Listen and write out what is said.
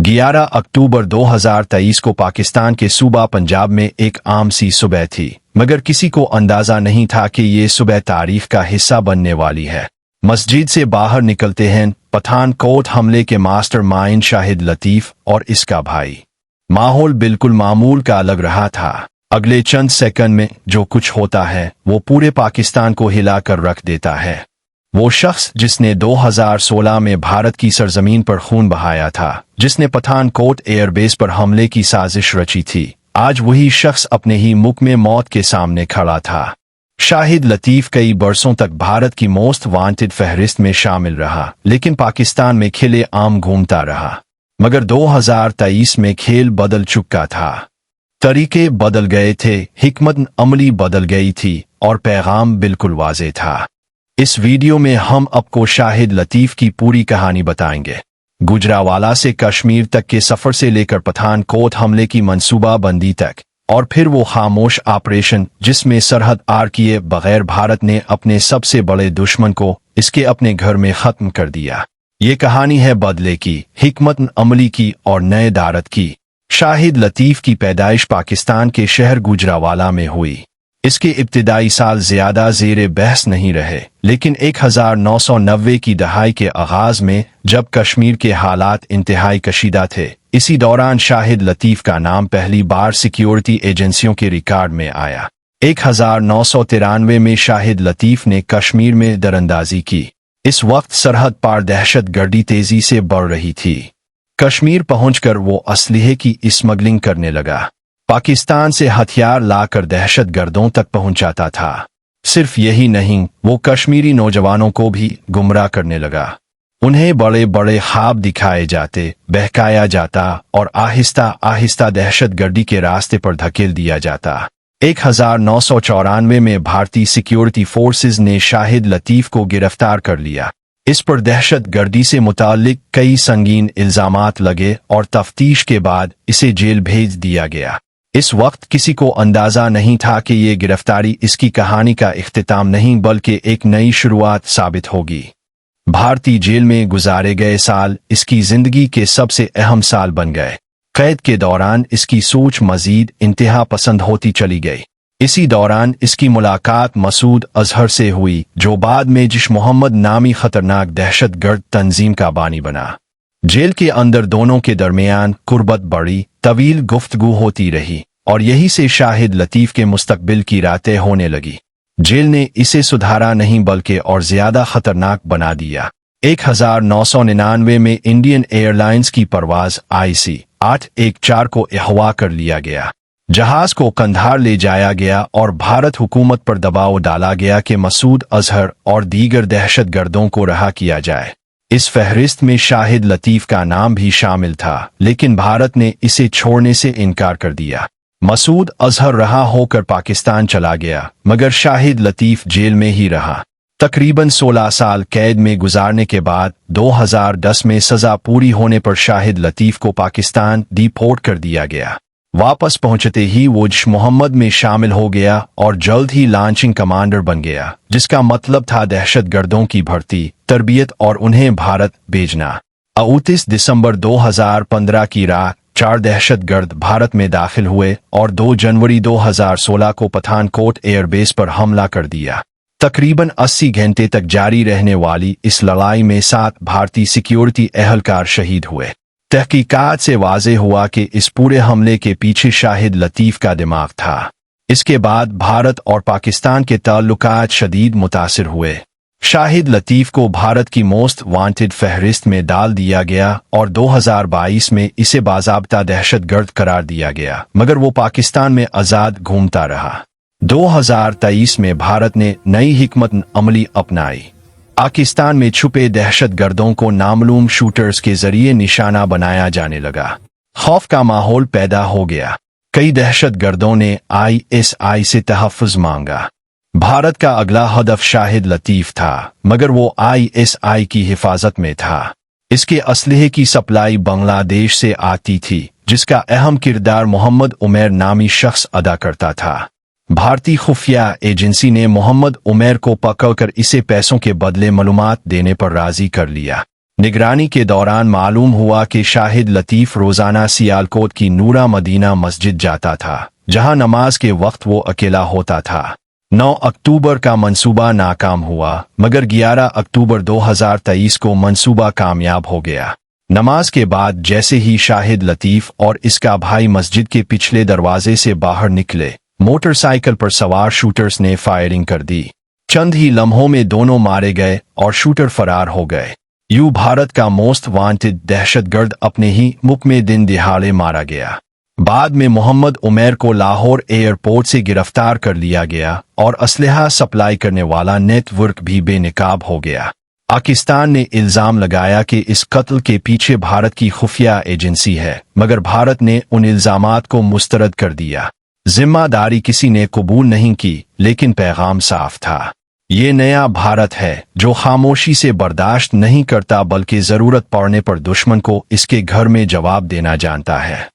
11 अक्टूबर 2023 को पाकिस्तान के सूबा पंजाब में एक आम सी सुबह थी, मगर किसी को अंदाजा नहीं था कि ये सुबह तारीख का हिस्सा बनने वाली है। मस्जिद से बाहर निकलते हैं पठानकोट हमले के मास्टरमाइंड शाहिद लतीफ और इसका भाई। माहौल बिल्कुल मामूल का लग रहा था। अगले चंद सेकंड में जो कुछ होता है वो पूरे पाकिस्तान को हिलाकर रख देता है। वो शख्स जिसने 2016 में भारत की सरजमीन पर खून बहाया था, जिसने पठानकोट एयरबेस पर हमले की साजिश रची थी, आज वही शख्स अपने ही मुख में मौत के सामने खड़ा था। शाहिद लतीफ कई बरसों तक भारत की मोस्ट वांटेड फहरिस्त में शामिल रहा, लेकिन पाकिस्तान में खिले आम घूमता रहा। मगर 2023 में खेल बदल चुका था। तरीके बदल गए थे, हिकमत अमली बदल गई थी और पैगाम बिल्कुल वाज़ेह था। इस वीडियो में हम आपको शाहिद लतीफ की पूरी कहानी बताएंगे। गुजरावाला से कश्मीर तक के सफर से लेकर पठानकोट हमले की मंसूबाबंदी तक, और फिर वो खामोश ऑपरेशन जिसमें सरहद पार किए बगैर भारत ने अपने सबसे बड़े दुश्मन को इसके अपने घर में खत्म कर दिया। ये कहानी है बदले की, हिकमत अमली की और नए दारत की। शाहिद लतीफ की पैदाइश पाकिस्तान के शहर गुजरावाला में हुई। इसके इब्तिदाई साल ज्यादा ज़ेरे बहस नहीं रहे, लेकिन 1990 की दहाई के आगाज में जब कश्मीर के हालात इंतहाई कशीदा थे, इसी दौरान शाहिद लतीफ का नाम पहली बार सिक्योरिटी एजेंसियों के रिकॉर्ड में आया। 1993 में शाहिद लतीफ ने कश्मीर में दरअंदाजी की। इस वक्त सरहद पार दहशत गर्दी तेजी से बढ़ रही थी। कश्मीर पहुंचकर वो असलहे की स्मगलिंग करने लगा। पाकिस्तान से हथियार लाकर दहशत गर्दों तक पहुंचाता था। सिर्फ यही नहीं, वो कश्मीरी नौजवानों को भी गुमराह करने लगा। उन्हें बड़े बड़े ख्वाब दिखाए जाते, बहकाया जाता और आहिस्ता आहिस्ता दहशत गर्दी के रास्ते पर धकेल दिया जाता। 1994 में भारतीय सिक्योरिटी फोर्सेस ने शाहिद लतीफ को गिरफ्तार कर लिया। इस पर दहशत गर्दी से मुताल्लिक कई संगीन इल्जामात लगे और तफ्तीश के बाद इसे जेल भेज दिया गया। इस वक्त किसी को अंदाजा नहीं था कि ये गिरफ्तारी इसकी कहानी का इख्तिताम नहीं बल्कि एक नई शुरुआत साबित होगी। भारतीय जेल में गुजारे गए साल इसकी जिंदगी के सबसे अहम साल बन गए। कैद के दौरान इसकी सोच मजीद इंतहा पसंद होती चली गई। इसी दौरान इसकी मुलाकात मसूद अजहर से हुई, जो बाद में जैश मोहम्मद नामी खतरनाक दहशतगर्द तंजीम का बानी बना। जेल के अंदर दोनों के दरमियान कुर्बत बढ़ी, तवील गुफ्तगू होती रही और यही से शाहिद लतीफ के मुस्तकबिल की रातें होने लगी। जेल ने इसे सुधारा नहीं बल्कि और ज्यादा खतरनाक बना दिया। 1999 में इंडियन एयरलाइंस की परवाज IC 814 को अगवा कर लिया गया। जहाज को कंधार ले जाया गया और भारत हुकूमत पर दबाव डाला गया कि मसूद अजहर और दीगर दहशतगर्दों को रहा किया जाए। इस फहरिस्त में शाहिद लतीफ का नाम भी शामिल था, लेकिन भारत ने इसे छोड़ने से इनकार कर दिया। मसूद अजहर रहा होकर पाकिस्तान चला गया, मगर शाहिद लतीफ जेल में ही रहा। तकरीबन 16 साल कैद में गुजारने के बाद 2010 में सजा पूरी होने पर शाहिद लतीफ को पाकिस्तान डिपोर्ट कर दिया गया। वापस पहुंचते ही वो जैश मोहम्मद में शामिल हो गया और जल्द ही लॉन्चिंग कमांडर बन गया, जिसका मतलब था दहशतगर्दों की भर्ती, तरबियत और उन्हें भारत भेजना। 29 दिसंबर 2015 की रात 4 दहशतगर्द भारत में दाखिल हुए और 2 जनवरी 2016 को पठानकोट एयरबेस पर हमला कर दिया। तकरीबन 80 घंटे तक जारी रहने वाली इस लड़ाई में 7 भारतीय सिक्योरिटी एहलकार शहीद हुए। तहकीकात से वाज़ेह हुआ कि इस पूरे हमले के पीछे शाहिद लतीफ का दिमाग था। इसके बाद भारत और पाकिस्तान के ताल्लुकात शदीद मुतासिर हुए। शाहिद लतीफ को भारत की मोस्ट वांटेड फहरिस्त में डाल दिया गया और 2022 में इसे बाज़ाब्ता दहशतगर्द करार दिया गया, मगर वो पाकिस्तान में आज़ाद घूमता रहा। 2023 में भारत ने नई हिकमत अमली अपनाई। पाकिस्तान में छुपे दहशतगर्दों को नामालूम शूटर्स के जरिए निशाना बनाया जाने लगा। खौफ का माहौल पैदा हो गया। कई दहशतगर्दों ने ISI से तहफ़्फ़ुज़ मांगा। भारत का अगला हदफ शाहिद लतीफ था, मगर वो ISI की हिफाजत में था। इसके असलहे की सप्लाई बांग्लादेश से आती थी, जिसका अहम किरदार मोहम्मद उमैर नामी शख्स अदा करता था। भारतीय खुफिया एजेंसी ने मोहम्मद उमैर को पकड़कर इसे पैसों के बदले मालूमात देने पर राजी कर लिया। निगरानी के दौरान मालूम हुआ कि शाहिद लतीफ रोजाना सियालकोट की नूरा मदीना मस्जिद जाता था, जहां नमाज के वक्त वो अकेला होता था। 9 अक्टूबर का मंसूबा नाकाम हुआ, मगर 11 अक्टूबर 2023 को मंसूबा कामयाब हो गया। नमाज के बाद जैसे ही शाहिद लतीफ और इसका भाई मस्जिद के पिछले दरवाजे से बाहर निकले, मोटरसाइकिल पर सवार शूटर्स ने फायरिंग कर दी। चंद ही लम्हों में दोनों मारे गए और शूटर फरार हो गए। यूं भारत का मोस्ट वांटेड दहशतगर्द अपने ही मुल्क में दिन दिहाड़े मारा गया। बाद में मोहम्मद उमैर को लाहौर एयरपोर्ट से गिरफ्तार कर लिया गया और असलहा सप्लाई करने वाला नेटवर्क भी बेनकाब हो गया। पाकिस्तान ने इल्जाम लगाया कि इस कत्ल के पीछे भारत की खुफिया एजेंसी है, मगर भारत ने उन इल्जामात को मुस्तरद कर दिया। जिम्मेदारी किसी ने कबूल नहीं की, लेकिन पैगाम साफ था। ये नया भारत है जो खामोशी से बर्दाश्त नहीं करता, बल्कि जरूरत पड़ने पर दुश्मन को इसके घर में जवाब देना जानता है।